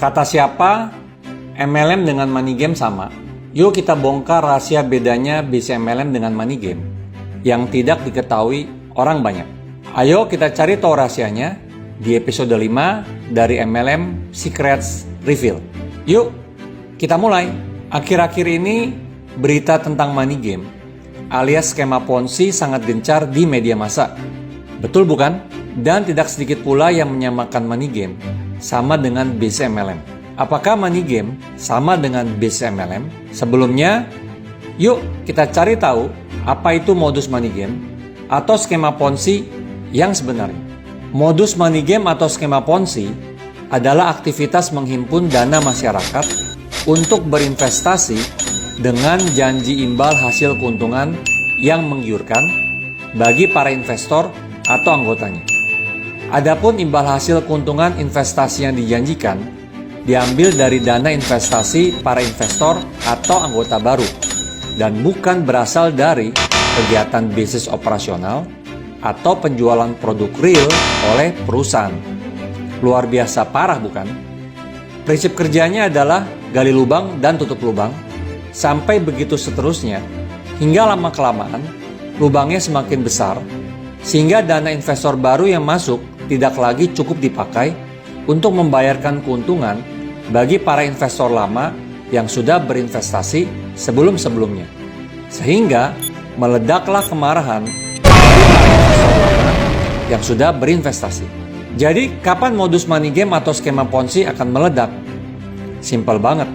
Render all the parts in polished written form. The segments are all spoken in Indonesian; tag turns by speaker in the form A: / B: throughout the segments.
A: Kata siapa MLM dengan money game sama? Yuk kita bongkar rahasia bedanya bisnis MLM dengan money game yang tidak diketahui orang banyak. Ayo kita cari tahu rahasianya di episode 5 dari MLM Secrets Reveal. Yuk kita mulai. Akhir-akhir ini berita tentang money game alias skema Ponzi sangat gencar di media massa. Betul bukan? Dan tidak sedikit pula yang menyamakan money game sama dengan bisnis MLM. Apakah money game sama dengan bisnis MLM? Sebelumnya, yuk kita cari tahu apa itu modus money game atau skema Ponzi yang sebenarnya. Modus money game atau skema Ponzi adalah aktivitas menghimpun dana masyarakat untuk berinvestasi dengan janji imbal hasil keuntungan yang menggiurkan bagi para investor atau anggotanya. Adapun imbal hasil keuntungan investasi yang dijanjikan diambil dari dana investasi para investor atau anggota baru dan bukan berasal dari kegiatan bisnis operasional atau penjualan produk real oleh perusahaan. Luar biasa parah bukan? Prinsip kerjanya adalah gali lubang dan tutup lubang sampai begitu seterusnya hingga lama-kelamaan lubangnya semakin besar sehingga dana investor baru yang masuk tidak lagi cukup dipakai untuk membayarkan keuntungan bagi para investor lama yang sudah berinvestasi sebelum-sebelumnya. Sehingga meledaklah kemarahan dari para investor lama yang sudah berinvestasi. Jadi kapan modus money game atau skema Ponzi akan meledak? Simpel banget,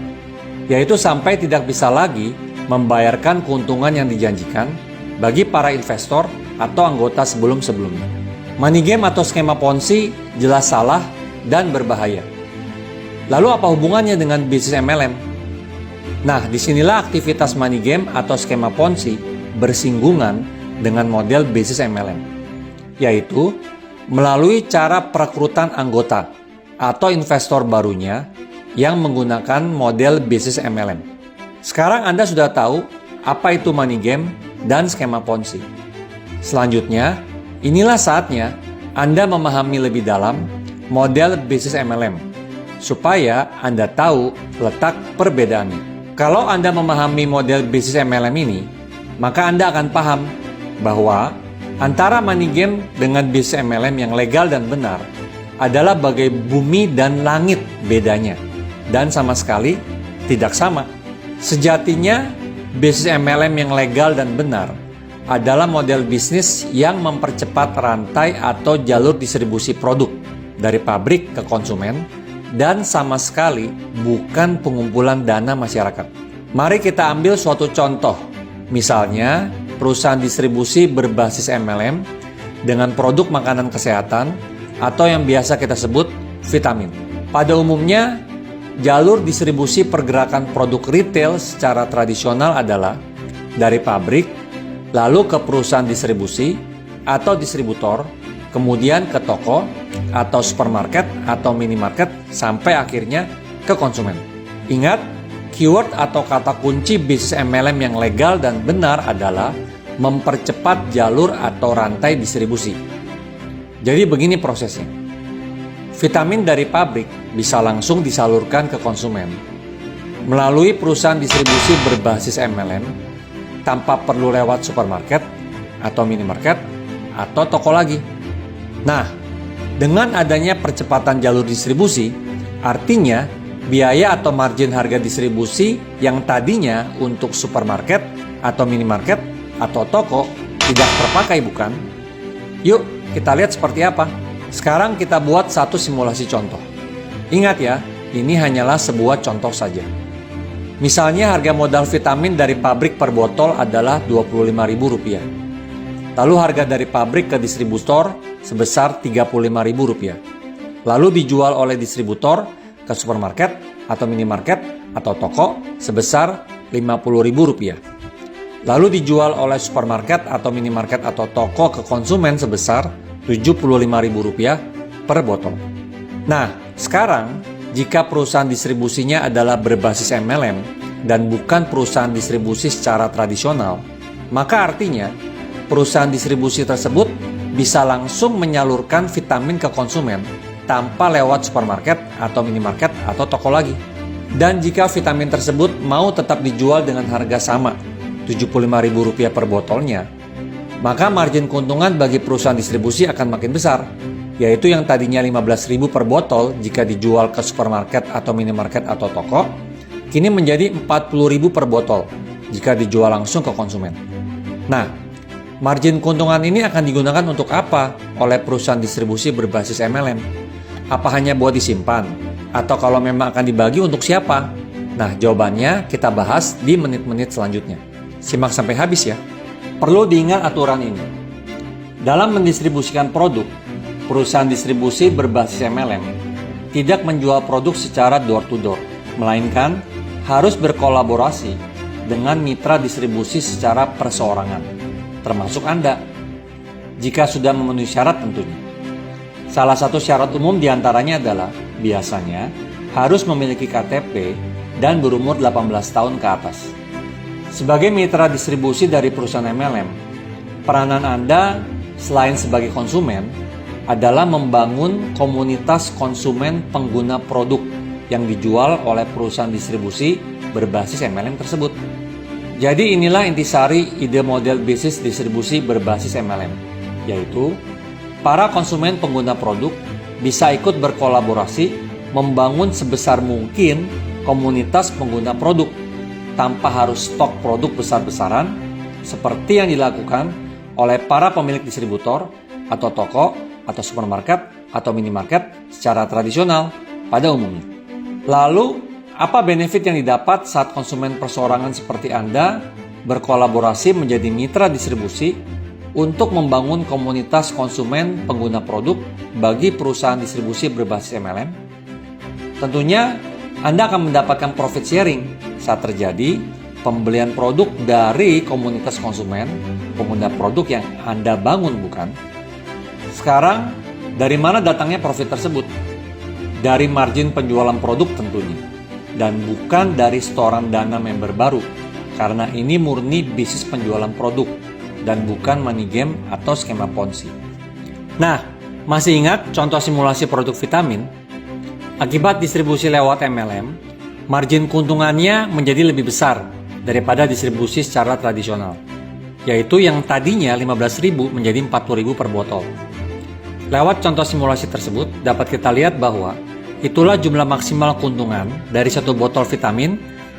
A: yaitu sampai tidak bisa lagi membayarkan keuntungan yang dijanjikan bagi para investor atau anggota sebelum-sebelumnya. Money game atau skema Ponzi jelas salah dan berbahaya. Lalu apa hubungannya dengan bisnis MLM? Nah, disinilah aktivitas money game atau skema Ponzi bersinggungan dengan model bisnis MLM, yaitu melalui cara perekrutan anggota atau investor barunya yang menggunakan model bisnis MLM. Sekarang Anda sudah tahu apa itu money game dan skema Ponzi. Selanjutnya, inilah saatnya Anda memahami lebih dalam model bisnis MLM, supaya Anda tahu letak perbedaannya. Kalau Anda memahami model bisnis MLM ini, maka Anda akan paham bahwa antara money game dengan bisnis MLM yang legal dan benar adalah bagai bumi dan langit bedanya, dan sama sekali tidak sama. Sejatinya, bisnis MLM yang legal dan benar adalah model bisnis yang mempercepat rantai atau jalur distribusi produk dari pabrik ke konsumen dan sama sekali bukan pengumpulan dana masyarakat. Mari kita ambil suatu contoh. Misalnya, perusahaan distribusi berbasis MLM dengan produk makanan kesehatan atau yang biasa kita sebut vitamin. Pada umumnya, jalur distribusi pergerakan produk retail secara tradisional adalah dari pabrik lalu ke perusahaan distribusi atau distributor, kemudian ke toko atau supermarket atau minimarket sampai akhirnya ke konsumen. Ingat, keyword atau kata kunci bisnis MLM yang legal dan benar adalah mempercepat jalur atau rantai distribusi. Jadi begini prosesnya. Vitamin dari pabrik bisa langsung disalurkan ke konsumen melalui perusahaan distribusi berbasis MLM tanpa perlu lewat supermarket atau minimarket atau toko lagi. Nah, dengan adanya percepatan jalur distribusi, artinya biaya atau margin harga distribusi yang tadinya untuk supermarket atau minimarket atau toko tidak terpakai bukan? Yuk kita lihat seperti apa. Sekarang kita buat satu simulasi contoh. Ingat ya, ini hanyalah sebuah contoh saja. Misalnya harga modal vitamin dari pabrik per botol adalah Rp25.000. Lalu harga dari pabrik ke distributor sebesar Rp35.000. Lalu dijual oleh distributor ke supermarket atau minimarket atau toko sebesar Rp50.000. Lalu dijual oleh supermarket atau minimarket atau toko ke konsumen sebesar Rp75.000 per botol. Nah, sekarang jika perusahaan distribusinya adalah berbasis MLM dan bukan perusahaan distribusi secara tradisional, maka artinya perusahaan distribusi tersebut bisa langsung menyalurkan vitamin ke konsumen tanpa lewat supermarket atau minimarket atau toko lagi. Dan jika vitamin tersebut mau tetap dijual dengan harga sama, Rp75.000 per botolnya, maka margin keuntungan bagi perusahaan distribusi akan makin besar, yaitu yang tadinya Rp15.000 per botol jika dijual ke supermarket atau minimarket atau toko, kini menjadi Rp40.000 per botol jika dijual langsung ke konsumen. Nah, margin keuntungan ini akan digunakan untuk apa oleh perusahaan distribusi berbasis MLM? Apa hanya buat disimpan? Atau kalau memang akan dibagi untuk siapa? Nah, jawabannya kita bahas di menit-menit selanjutnya. Simak sampai habis ya. Perlu diingat aturan ini. Dalam mendistribusikan produk, perusahaan distribusi berbasis MLM tidak menjual produk secara door-to-door, melainkan harus berkolaborasi dengan mitra distribusi secara perseorangan, termasuk Anda, jika sudah memenuhi syarat tentunya. Salah satu syarat umum diantaranya adalah biasanya harus memiliki KTP dan berumur 18 tahun ke atas. Sebagai mitra distribusi dari perusahaan MLM, peranan Anda selain sebagai konsumen adalah membangun komunitas konsumen pengguna produk yang dijual oleh perusahaan distribusi berbasis MLM tersebut. Jadi inilah intisari ide model bisnis distribusi berbasis MLM, yaitu para konsumen pengguna produk bisa ikut berkolaborasi membangun sebesar mungkin komunitas pengguna produk tanpa harus stok produk besar-besaran seperti yang dilakukan oleh para pemilik distributor atau toko atau supermarket atau minimarket secara tradisional pada umumnya. Lalu, apa benefit yang didapat saat konsumen perseorangan seperti Anda berkolaborasi menjadi mitra distribusi untuk membangun komunitas konsumen pengguna produk bagi perusahaan distribusi berbasis MLM? Tentunya, Anda akan mendapatkan profit sharing saat terjadi pembelian produk dari komunitas konsumen pengguna produk yang Anda bangun, bukan? Sekarang, dari mana datangnya profit tersebut? Dari margin penjualan produk tentunya, dan bukan dari setoran dana member baru, karena ini murni bisnis penjualan produk, dan bukan money game atau skema Ponzi. Nah, masih ingat contoh simulasi produk vitamin? Akibat distribusi lewat MLM, margin keuntungannya menjadi lebih besar daripada distribusi secara tradisional, yaitu yang tadinya Rp15.000 menjadi Rp40.000 per botol. Lewat contoh simulasi tersebut, dapat kita lihat bahwa itulah jumlah maksimal keuntungan dari satu botol vitamin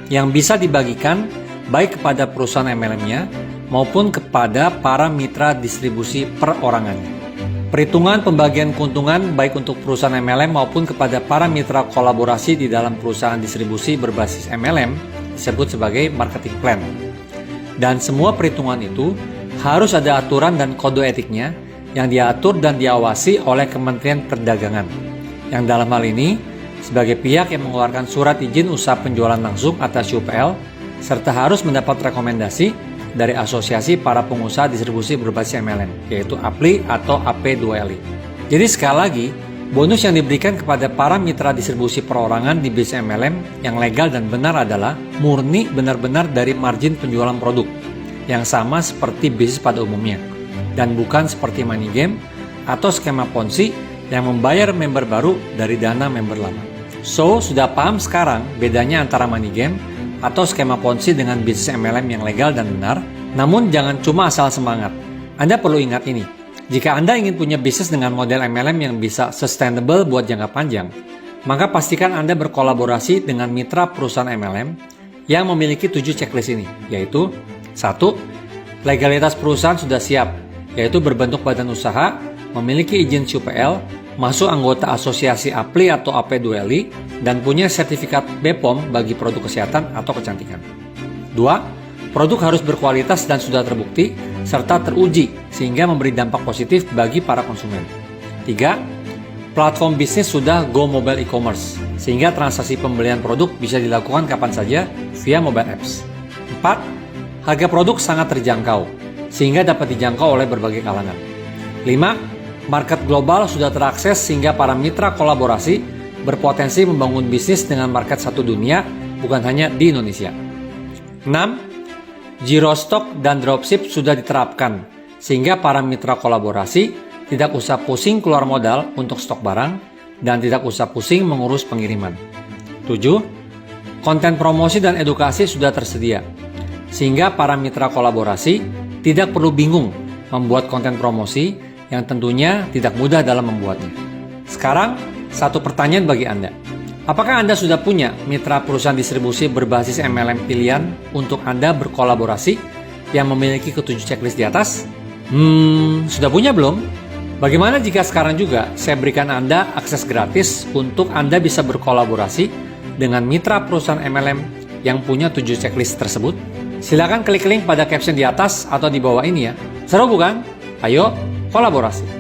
A: yang bisa dibagikan baik kepada perusahaan MLM-nya maupun kepada para mitra distribusi perorangannya. Perhitungan pembagian keuntungan baik untuk perusahaan MLM maupun kepada para mitra kolaborasi di dalam perusahaan distribusi berbasis MLM disebut sebagai marketing plan. Dan semua perhitungan itu harus ada aturan dan kode etiknya yang diatur dan diawasi oleh Kementerian Perdagangan, yang dalam hal ini sebagai pihak yang mengeluarkan surat izin usaha penjualan langsung atau SUPL, serta harus mendapat rekomendasi dari Asosiasi Para Pengusaha Distribusi Berbasis MLM, yaitu APLI atau AP2LI. Jadi sekali lagi, bonus yang diberikan kepada para mitra distribusi perorangan di bisnis MLM yang legal dan benar adalah murni benar-benar dari margin penjualan produk, yang sama seperti bisnis pada umumnya, dan bukan seperti money game atau skema Ponzi yang membayar member baru dari dana member lama. So, sudah paham sekarang bedanya antara money game atau skema Ponzi dengan bisnis MLM yang legal dan benar? Namun jangan cuma asal semangat. Anda perlu ingat ini, jika Anda ingin punya bisnis dengan model MLM yang bisa sustainable buat jangka panjang, maka pastikan Anda berkolaborasi dengan mitra perusahaan MLM yang memiliki 7 checklist ini, yaitu 1. Legalitas perusahaan sudah siap, yaitu berbentuk badan usaha, memiliki izin SUPL, masuk anggota asosiasi APLI atau AP2LI, dan punya sertifikat BPOM bagi produk kesehatan atau kecantikan. 2. Produk harus berkualitas dan sudah terbukti, serta teruji sehingga memberi dampak positif bagi para konsumen. 3. Platform bisnis sudah go mobile e-commerce, sehingga transaksi pembelian produk bisa dilakukan kapan saja via mobile apps. 4. Harga produk sangat terjangkau, sehingga dapat dijangkau oleh berbagai kalangan. 5. Market global sudah terakses sehingga para mitra kolaborasi berpotensi membangun bisnis dengan market satu dunia, bukan hanya di Indonesia. 6. Zero stock dan dropship sudah diterapkan, sehingga para mitra kolaborasi tidak usah pusing keluar modal untuk stok barang, dan tidak usah pusing mengurus pengiriman. 7. Konten promosi dan edukasi sudah tersedia, sehingga para mitra kolaborasi tidak perlu bingung membuat konten promosi yang tentunya tidak mudah dalam membuatnya. Sekarang, satu pertanyaan bagi Anda. Apakah Anda sudah punya mitra perusahaan distribusi berbasis MLM pilihan untuk Anda berkolaborasi yang memiliki ketujuh checklist di atas? Sudah punya belum? Bagaimana jika sekarang juga saya berikan Anda akses gratis untuk Anda bisa berkolaborasi dengan mitra perusahaan MLM yang punya 7 checklist tersebut? Silakan klik link pada caption di atas atau di bawah ini ya. Seru bukan? Ayo kolaborasi.